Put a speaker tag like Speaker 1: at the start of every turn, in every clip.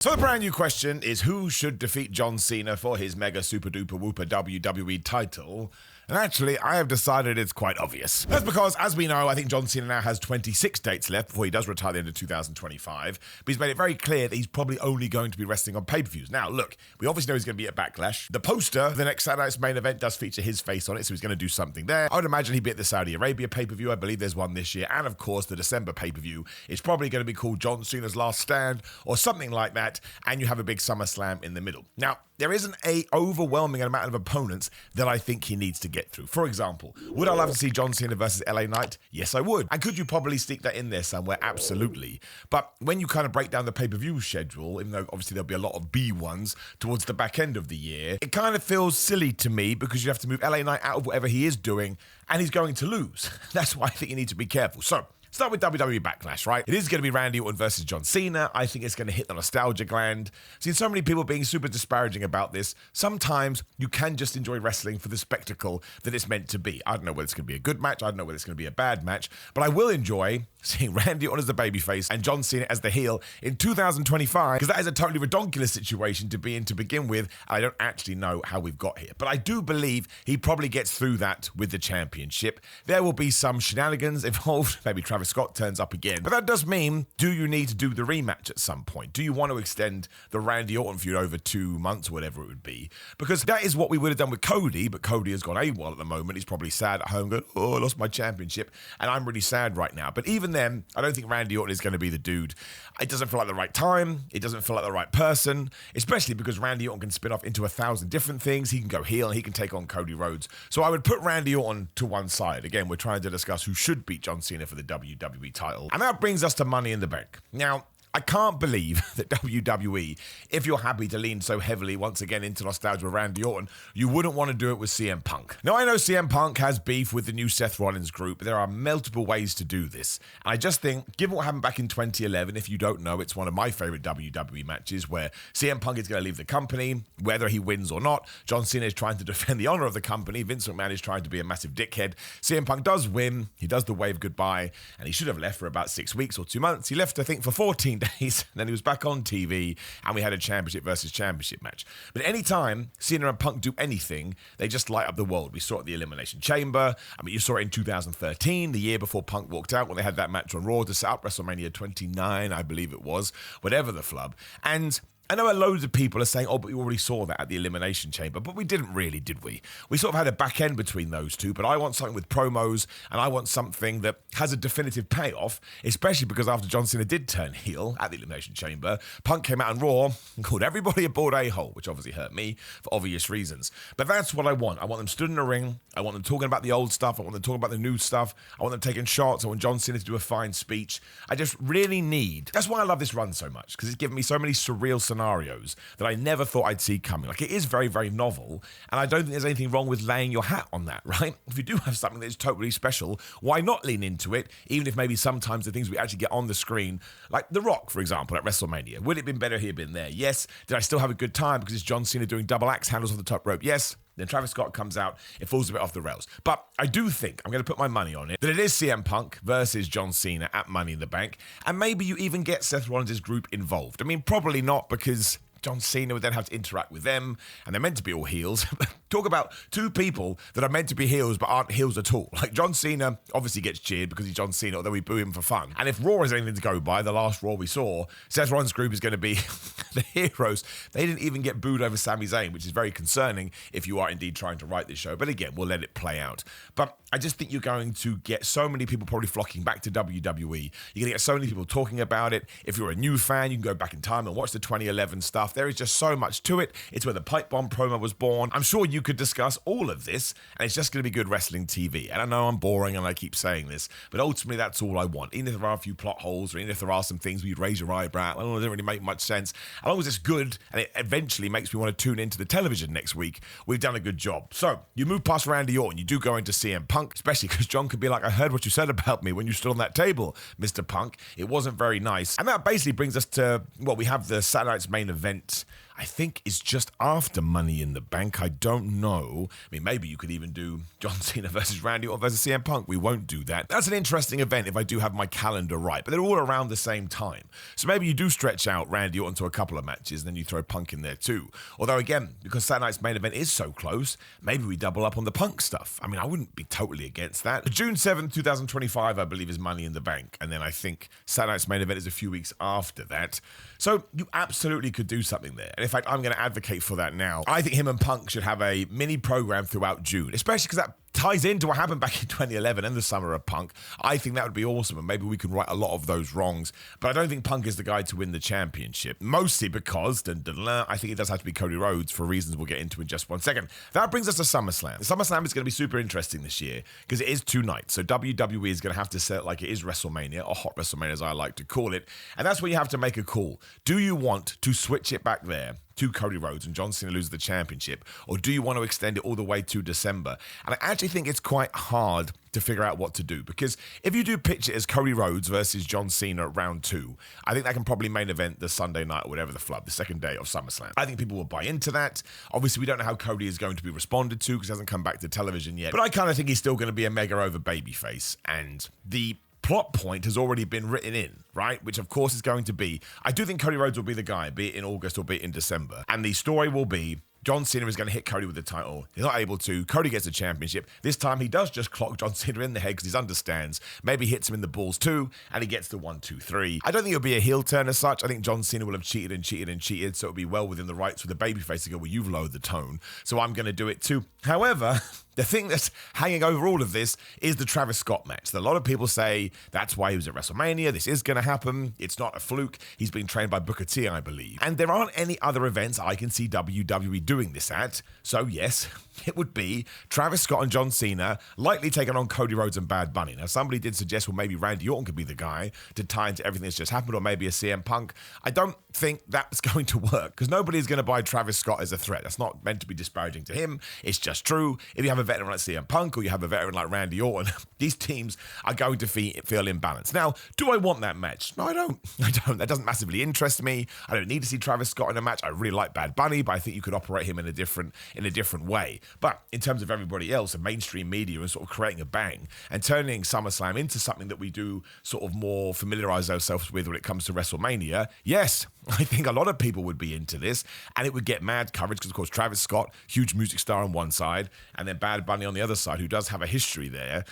Speaker 1: So the brand new question is, who should defeat John Cena for his mega super duper whooper WWE title? And actually, I have decided it's quite obvious. That's because, as we know, I think John Cena now has 26 dates left before he does retire at the end of 2025. But he's made it very clear that he's probably only going to be wrestling on pay-per-views. Now, look, we obviously know he's going to be at Backlash. The poster, the next Saturday Night's main event, does feature his face on it, so he's going to do something there. I would imagine he'd be at the Saudi Arabia pay-per-view. I believe there's one this year. And, of course, the December pay-per-view is probably going to be called John Cena's Last Stand or something like that. And you have a big SummerSlam in the middle. Now, there isn't an overwhelming amount of opponents that I think he needs to get through. For example, would I love to see John Cena versus LA Knight? Yes, I would. And could you probably stick that in there somewhere? Absolutely. But when you kind of break down the pay-per-view schedule, even though obviously there'll be a lot of B ones towards the back end of the year, it kind of feels silly to me because you have to move LA Knight out of whatever he is doing and he's going to lose. That's why I think you need to be careful. So, start with WWE Backlash, right? It is going to be Randy Orton versus John Cena. I think it's going to hit the nostalgia gland. Seen so many people being super disparaging about this. Sometimes you can just enjoy wrestling for the spectacle that it's meant to be. I don't know whether it's going to be a good match. I don't know whether it's going to be a bad match. But I will enjoy seeing Randy Orton as the babyface and John Cena as the heel in 2025, because that is a totally redonkulous situation to be in to begin with. I don't actually know how we've got here. But I do believe he probably gets through that with the championship. There will be some shenanigans involved. Maybe Travis Scott turns up again. But that does mean, do you need to do the rematch at some point? Do you want to extend the Randy Orton feud over 2 months or whatever it would be? Because that is what we would have done with Cody, but Cody has gone AWOL at the moment. He's probably sad at home going, oh, I lost my championship, and I'm really sad right now. But even then, I don't think Randy Orton is going to be the dude. It doesn't feel like the right time. It doesn't feel like the right person, especially because Randy Orton can spin off into 1,000 different things. He can go heel and he can take on Cody Rhodes. So I would put Randy Orton to one side. Again, we're trying to discuss who should beat John Cena for the WWE title. And that brings us to Money in the Bank. Now, I can't believe that WWE, if you're happy to lean so heavily once again into nostalgia with Randy Orton, you wouldn't want to do it with CM Punk. Now, I know CM Punk has beef with the new Seth Rollins group, but there are multiple ways to do this. And I just think, given what happened back in 2011, if you don't know, it's one of my favorite WWE matches where CM Punk is going to leave the company, whether he wins or not. John Cena is trying to defend the honor of the company. Vince McMahon is trying to be a massive dickhead. CM Punk does win. He does the wave goodbye, and he should have left for about 6 weeks or 2 months. He left, I think, for 14 days, and then he was back on TV, and we had a championship versus championship match. But any time Cena and Punk do anything, they just light up the world. We saw it at the Elimination Chamber. I mean, you saw it in 2013, the year before Punk walked out, when they had that match on Raw to set up WrestleMania 29, I believe it was, whatever the flub. And I know loads of people are saying, oh, but we already saw that at the Elimination Chamber, but we didn't really, did we? We sort of had a back end between those two, but I want something with promos, and I want something that has a definitive payoff, especially because after John Cena did turn heel at the Elimination Chamber, Punk came out on Raw and called everybody a bored a-hole, which obviously hurt me for obvious reasons. But that's what I want. I want them stood in the ring. I want them talking about the old stuff. I want them talking about the new stuff. I want them taking shots. I want John Cena to do a fine speech. I just really need... That's why I love this run so much, because it's given me so many surreal scenarios that I never thought I'd see coming. Like, it is very, very novel, and I don't think there's anything wrong with laying your hat on that, right? If you do have something that is totally special, why not lean into it, even if maybe sometimes the things we actually get on the screen, like The Rock, for example, at WrestleMania, would it have been better if he had been there? Yes. Did I still have a good time because it's John Cena doing double axe handles on the top rope? Yes. Then Travis Scott comes out, it falls a bit off the rails. But I do think, I'm going to put my money on it, that it is CM Punk versus John Cena at Money in the Bank, and maybe you even get Seth Rollins' group involved. I mean, probably not, because John Cena would then have to interact with them, and they're meant to be all heels. Talk about two people that are meant to be heels but aren't heels at all. Like, John Cena obviously gets cheered because he's John Cena, although we boo him for fun. And if Raw is anything to go by, the last Raw we saw, Seth Rollins' group is going to be the heroes. They didn't even get booed over Sami Zayn, which is very concerning if you are indeed trying to write this show. But again, we'll let it play out. But I just think you're going to get so many people probably flocking back to WWE. You're going to get so many people talking about it. If you're a new fan, you can go back in time and watch the 2011 stuff. There is just so much to it. It's where the pipe bomb promo was born. I'm sure you could discuss all of this, and it's just going to be good wrestling TV. And I know I'm boring and I keep saying this, but ultimately that's all I want. Even if there are a few plot holes, or even if there are some things where you'd raise your eyebrow, well, it doesn't really make much sense. As long as it's good and it eventually makes me want to tune into the television next week, we've done a good job. So you move past Randy Orton, you do go into CM Punk, especially because John could be like, I heard what you said about me when you stood on that table, Mr. Punk. It wasn't very nice. And that basically brings us to, well, we have the Saturday Night's main event. I think is just after Money in the Bank. I don't know. I mean, maybe you could even do John Cena versus Randy Orton versus CM Punk. We won't do that. That's an interesting event if I do have my calendar right, but they're all around the same time. So maybe you do stretch out Randy Orton to a couple of matches, and then you throw Punk in there too. Although again, because Saturday night's main event is so close, maybe we double up on the Punk stuff. I mean, I wouldn't be totally against that. June 7th, 2025, I believe, is Money in the Bank. And then I think Saturday night's main event is a few weeks after that. So you absolutely could do something there. And in fact, I'm going to advocate for that now. I think him and Punk should have a mini program throughout June, especially because that ties into what happened back in 2011 and the summer of Punk. I think that would be awesome, and maybe we can right a lot of those wrongs. But I don't think Punk is the guy to win the championship, mostly because I think it does have to be Cody Rhodes for reasons we'll get into in just one second. That brings us to SummerSlam. SummerSlam is going to be super interesting this year because it is 2 nights. So WWE is going to have to set it like it is WrestleMania, or Hot WrestleMania as I like to call it. And that's where you have to make a call. Do you want to switch it back there to Cody Rhodes and John Cena loses the championship, or do you want to extend it all the way to December? And I actually think it's quite hard to figure out what to do, because if you do pitch it as Cody Rhodes versus John Cena at round 2, I think that can probably main event the Sunday night or whatever the flub, the second day of SummerSlam. I think people will buy into that. Obviously, we don't know how Cody is going to be responded to because he hasn't come back to television yet, but I kind of think he's still going to be a mega over babyface, and the plot point has already been written in, right? Which of course is going to be, I do think Cody Rhodes will be the guy, be it in August or be it in December. And the story will be, John Cena is going to hit Cody with the title. He's not able to. Cody gets the championship. This time he does just clock John Cena in the head because he understands. Maybe hits him in the balls too, and he gets the 1, 2, 3. I don't think it'll be a heel turn as such. I think John Cena will have cheated and cheated and cheated, so it'll be well within the rights for the babyface to go, well, you've lowered the tone, so I'm going to do it too. However, the thing that's hanging over all of this is the Travis Scott match. A lot of people say that's why he was at WrestleMania. This is going to happen. It's not a fluke. He's been trained by Booker T, I believe. And there aren't any other events I can see WWE doing this at. So yes, it would be Travis Scott and John Cena likely taking on Cody Rhodes and Bad Bunny. Now, somebody did suggest, well, maybe Randy Orton could be the guy to tie into everything that's just happened, or maybe a CM Punk. I don't think that's going to work because nobody's going to buy Travis Scott as a threat. That's not meant to be disparaging to him. It's just true. If you have a veteran like CM Punk or you have a veteran like Randy Orton, these teams are going to feel imbalanced. Now, do I want that match? No, I don't. That doesn't massively interest me. I don't need to see Travis Scott in a match. I really like Bad Bunny, but I think you could operate him in a different way. But in terms of everybody else, the mainstream media, and sort of creating a bang and turning SummerSlam into something that we do sort of more familiarize ourselves with when it comes to WrestleMania, yes, I think a lot of people would be into this, and it would get mad coverage because, of course, Travis Scott, huge music star on one side, and then Bad Bunny on the other side, who does have a history there.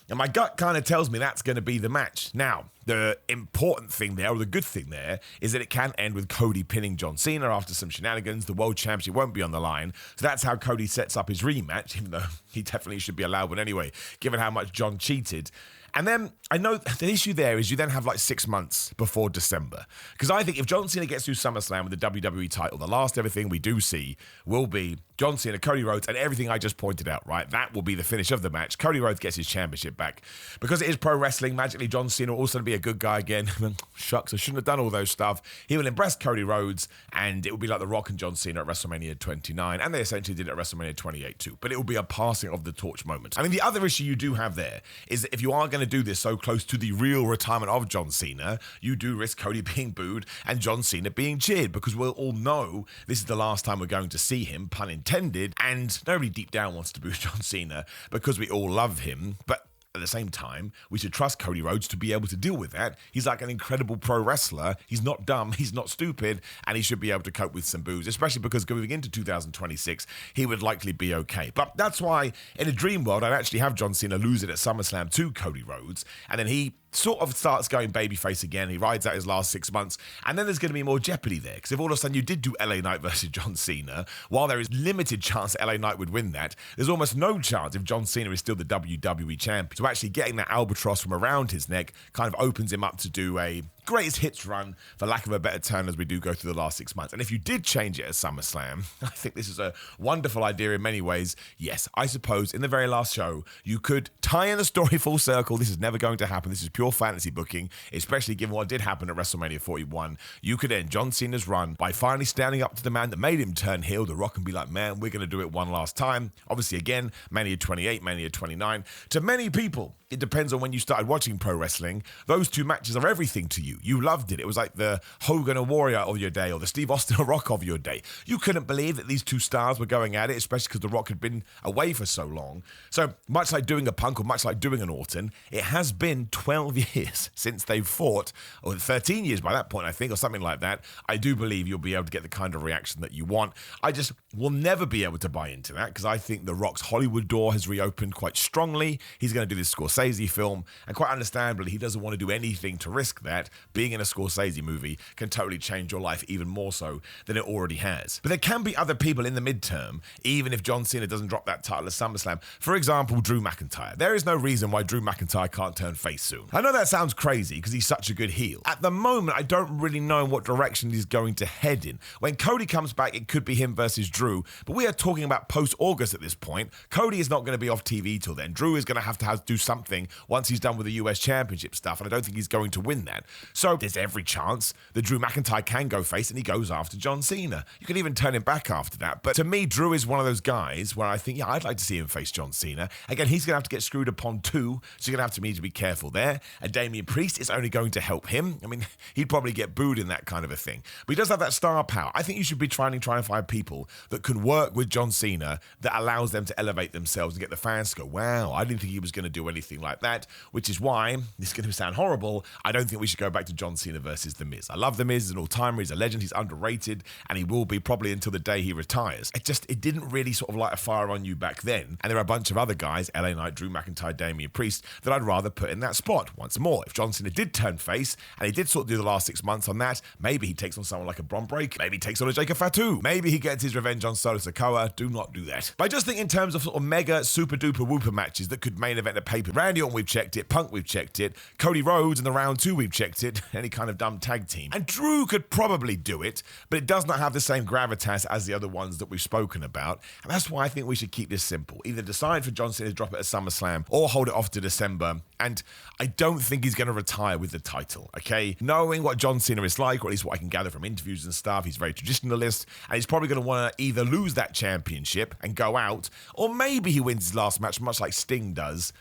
Speaker 1: And my gut kind of tells me that's going to be the match. Now, the important thing there, or the good thing there, is that it can end with Cody pinning John Cena after some shenanigans. The World Championship won't be on the line. So that's how Cody sets up his rematch, even though he definitely should be allowed one anyway, given how much John cheated. And then I know the issue there is you then have like 6 months before December. Because I think if John Cena gets through SummerSlam with the WWE title, the last everything we do see will be John Cena, Cody Rhodes, and everything I just pointed out, right? That will be the finish of the match. Cody Rhodes gets his championship back. Because it is pro wrestling, magically John Cena will also be a good guy again. Shucks, I shouldn't have done all those stuff. He will impress Cody Rhodes, and it will be like The Rock and John Cena at WrestleMania 29, and they essentially did it at WrestleMania 28 too. But it will be a passing of the torch moment. I mean, the other issue you do have there is that if you are going to do this so close to the real retirement of John Cena, you do risk Cody being booed and John Cena being cheered, because we'll all know this is the last time we're going to see him, pun intended, and nobody deep down wants to boo John Cena because we all love him. But at the same time, we should trust Cody Rhodes to be able to deal with that. He's like an incredible pro wrestler. He's not dumb, he's not stupid, and he should be able to cope with some boos, especially because going into 2026, he would likely be okay. But that's why, in a dream world, I'd actually have John Cena lose it at SummerSlam to Cody Rhodes, and then he sort of starts going babyface again. He rides out his last 6 months, and then there's going to be more jeopardy there, because if all of a sudden you did do LA Knight versus John Cena, while there is limited chance that LA Knight would win that, there's almost no chance if John Cena is still the WWE champion. So actually getting that albatross from around his neck kind of opens him up to do a greatest hits run, for lack of a better term, as we do go through the last 6 months. And if you did change it at SummerSlam, I think this is a wonderful idea in many ways. Yes, I suppose in the very last show, you could tie in the story full circle. This is never going to happen. This is pure fantasy booking, especially given what did happen at WrestleMania 41. You could end John Cena's run by finally standing up to the man that made him turn heel, The Rock, and be like, man, we're going to do it one last time. Obviously, again, Mania 28, Mania 29. To many people, it depends on when you started watching pro wrestling. Those two matches are everything to you. you? You loved it. It was like the Hogan or Warrior of your day, or the Steve Austin or Rock of your day. You couldn't believe that these two stars were going at it, especially because The Rock had been away for so long. So much like doing a Punk or much like doing an Orton, it has been 12 years since they've fought, or 13 years by that point, I think, or something like that. I do believe you'll be able to get the kind of reaction that you want. I just will never be able to buy into that, because I think The Rock's Hollywood door has reopened quite strongly. He's going to do this Scorsese film, and quite understandably, he doesn't want to do anything to risk that. Being in a Scorsese movie can totally change your life even more so than it already has. But there can be other people in the midterm, even if John Cena doesn't drop that title at SummerSlam. For example, Drew McIntyre. There is no reason why Drew McIntyre can't turn face soon. I know that sounds crazy because he's such a good heel. At the moment, I don't really know what direction he's going to head in. When Cody comes back, it could be him versus Drew, but we are talking about post-August at this point. Cody is not going to be off TV till then. Drew is going to have to do something once he's done with the US Championship stuff, and I don't think he's going to win that. So there's every chance that Drew McIntyre can go face and he goes after John Cena. You could even turn him back after that. But to me, Drew is one of those guys where I think, yeah, I'd like to see him face John Cena. Again, he's going to have to get screwed upon too, so you're going to have to be careful there. And Damian Priest is only going to help him. I mean, he'd probably get booed in that kind of a thing. But he does have that star power. I think you should be trying to find people that can work with John Cena that allows them to elevate themselves and get the fans to go, wow, I didn't think he was going to do anything like that, which is why, this is going to sound horrible, I don't think we should go back to John Cena versus The Miz. I love The Miz, he's an all-timer, he's a legend, he's underrated, and he will be probably until the day he retires. It didn't really sort of light a fire on you back then, and there are a bunch of other guys, LA Knight, Drew McIntyre, Damian Priest, that I'd rather put in that spot. Once more, if John Cena did turn face, and he did sort of do the last 6 months on that, maybe he takes on someone like a Bron Breakker, maybe he takes on a Jacob Fatu, maybe he gets his revenge on Solo Sikoa. Do not do that. But I just think in terms of sort of mega super duper whooper matches that could main event a paper, Randy Orton, we've checked it, Punk, we've checked it, Cody Rhodes in the round 2, we've checked it, any kind of dumb tag team. And Drew could probably do it, but it does not have the same gravitas as the other ones that we've spoken about. And that's why I think we should keep this simple. Either decide for John Cena to drop it at SummerSlam or hold it off to December. And I don't think he's going to retire with the title, okay? Knowing what John Cena is like, or at least what I can gather from interviews and stuff, he's very traditionalist, and he's probably going to want to either lose that championship and go out, or maybe he wins his last match, much like Sting does.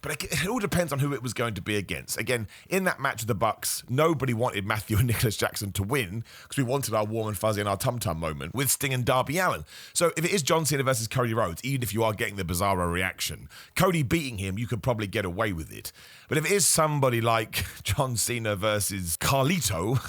Speaker 1: But it all depends on who it was going to be against. Again, in that match with the Bucks, nobody wanted Matthew and Nicholas Jackson to win because we wanted our warm and fuzzy and our tum-tum moment with Sting and Darby Allin. So if it is John Cena versus Cody Rhodes, even if you are getting the Bizarro reaction, Cody beating him, you could probably get away with it. But if it is somebody like John Cena versus Carlito,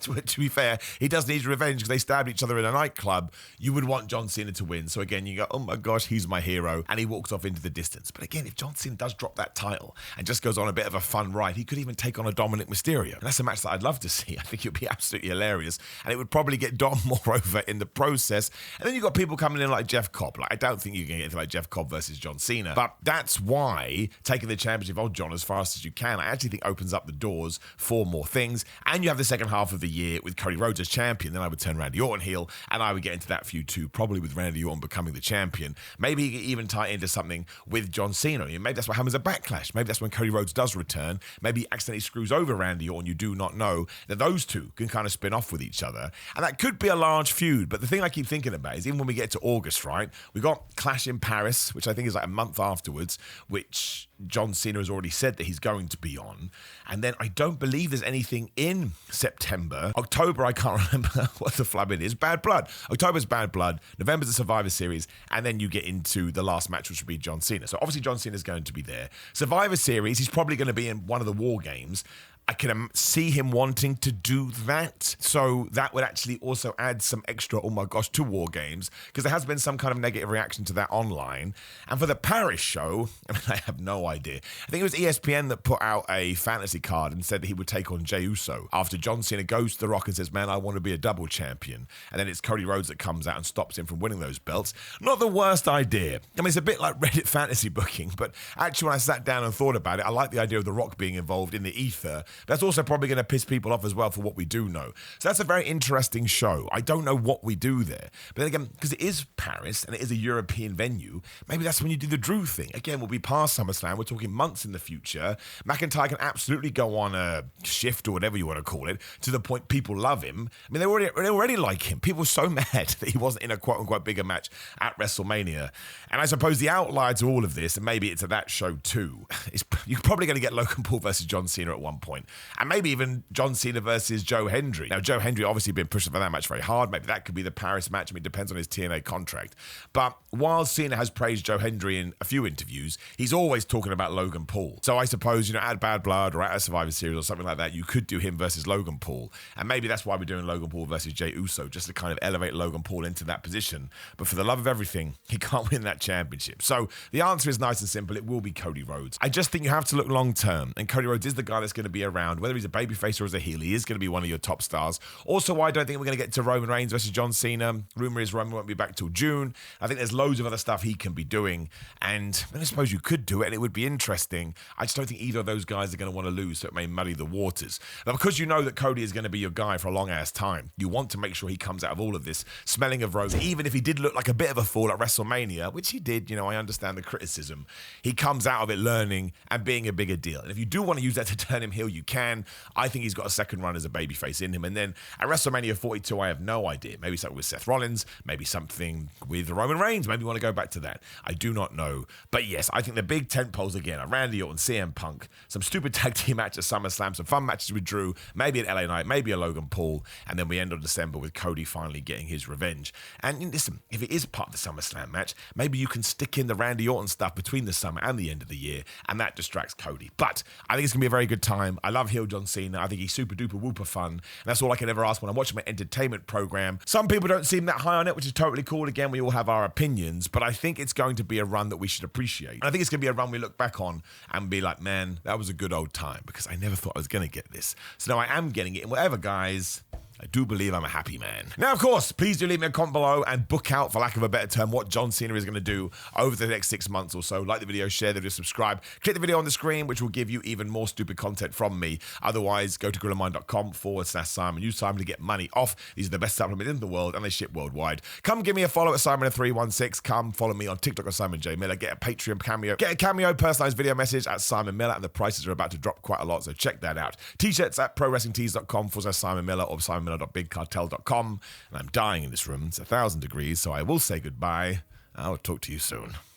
Speaker 1: to be fair, he does need revenge because they stabbed each other in a nightclub, you would want John Cena to win. So again, you go, oh my gosh, he's my hero. And he walks off into the distance. But again, if John Cena does drop that title and just goes on a bit of a fun ride, he could even take on a Dominic Mysterio. And that's a match that I'd love to see. I think it would be absolutely hilarious. And it would probably get Dom more over in the process. And then you've got people coming in like Jeff Cobb. Like, I don't think you can get anything like Jeff Cobb versus John Cena. But that's why taking the championship of John as fast as you can, I actually think opens up the doors for more things. And you have the second half of the year with Cody Rhodes as champion. Then I would turn Randy Orton heel, and I would get into that feud too, probably with Randy Orton becoming the champion. Maybe he could even tie into something with John Cena. Maybe that's what happens at Backlash. Maybe that's when Cody Rhodes does return. Maybe he accidentally screws over Randy Orton. You do not know that those two can kind of spin off with each other. And that could be a large feud. But the thing I keep thinking about is even when we get to August, right, we got Clash in Paris, which I think is like a month afterwards, which John Cena has already said that he's going to be on. And then I don't believe there's anything in September. October, I can't remember what the flubbing is. Bad Blood. October's Bad Blood. November's the Survivor Series. And then you get into the last match, which would be John Cena. So obviously John Cena's going to be there. Survivor Series, he's probably going to be in one of the War Games. I can see him wanting to do that. So that would actually also add some extra, oh my gosh, to War Games, because there has been some kind of negative reaction to that online. And for the Paris show, I mean, I have no idea. I think it was ESPN that put out a fantasy card and said that he would take on Jey Uso after John Cena goes to The Rock and says, man, I want to be a double champion. And then it's Cody Rhodes that comes out and stops him from winning those belts. Not the worst idea. I mean, it's a bit like Reddit fantasy booking, but actually when I sat down and thought about it, I like the idea of The Rock being involved in the ether. That's also probably going to piss people off as well for what we do know. So that's a very interesting show. I don't know what we do there. But then again, because it is Paris and it is a European venue, maybe that's when you do the Drew thing. Again, we'll be past SummerSlam. We're talking months in the future. McIntyre can absolutely go on a shift or whatever you want to call it to the point people love him. I mean, they already like him. People were so mad that he wasn't in a quote-unquote bigger match at WrestleMania. And I suppose the outlier to all of this, and maybe it's at that show too, is you're probably going to get Logan Paul versus John Cena at one point. And maybe even John Cena versus Joe Hendry. Now, Joe Hendry obviously been pushing for that match very hard. Maybe that could be the Paris match. I mean, it depends on his TNA contract. But while Cena has praised Joe Hendry in a few interviews, he's always talking about Logan Paul. So I suppose, at Bad Blood or at a Survivor Series or something like that, you could do him versus Logan Paul. And maybe that's why we're doing Logan Paul versus Jey Uso, just to kind of elevate Logan Paul into that position. But for the love of everything, he can't win that championship. So the answer is nice and simple. It will be Cody Rhodes. I just think you have to look long term. And Cody Rhodes is the guy that's going to be around. Whether he's a babyface or as a heel, he is going to be one of your top stars. Also, I don't think we're going to get to Roman Reigns versus John Cena. Rumor is Roman won't be back till June. I think there's loads of other stuff he can be doing. And I suppose you could do it and it would be interesting. I just don't think either of those guys are going to want to lose, so it may muddy the waters. Now, because you know that Cody is going to be your guy for a long ass time, you want to make sure he comes out of all of this smelling of rose. Even if he did look like a bit of a fool at WrestleMania, which he did, I understand the criticism, he comes out of it learning and being a bigger deal. And if you do want to use that to turn him heel, you can. I think he's got a second run as a babyface in him. And then at WrestleMania 42, I have no idea. Maybe something with Seth Rollins, maybe something with Roman Reigns. Maybe you want to go back to that. I do not know. But yes, I think the big tent poles again are Randy Orton, CM Punk, some stupid tag team match at SummerSlam, some fun matches with Drew, maybe an LA Knight, maybe a Logan Paul, and then we end on December with Cody finally getting his revenge. And listen, if it is part of the SummerSlam match, maybe you can stick in the Randy Orton stuff between the summer and the end of the year, and that distracts Cody. But I think it's going to be a very good time. I love heel John Cena. I think he's super duper whooper fun, and that's all I can ever ask when I'm watching my entertainment program. Some people don't seem that high on it, which is totally cool. Again, we all have our opinions, but I think it's going to be a run that we should appreciate. And I think it's going to be a run we look back on and be like, man, that was a good old time, because I never thought I was going to get this. So now I am getting it, and whatever, guys, I do believe I'm a happy man. Now, of course, please do leave me a comment below and book out, for lack of a better term, what John Cena is going to do over the next 6 months or so. Like the video, share the video, subscribe. Click the video on the screen, which will give you even more stupid content from me. Otherwise, go to GorillaMind.com/Simon. Use Simon to get money off. These are the best supplements in the world, and they ship worldwide. Come give me a follow at Simon316. Come follow me on TikTok at Simon J. Miller. Get a Patreon cameo. Get a cameo personalized video message at Simon Miller, and the prices are about to drop quite a lot, so check that out. T-shirts at ProWrestlingTees.com/Simon Miller or SimonMiller.BigCartel.com. And I'm dying in this room. It's 1,000 degrees, so I will say goodbye. I'll talk to you soon.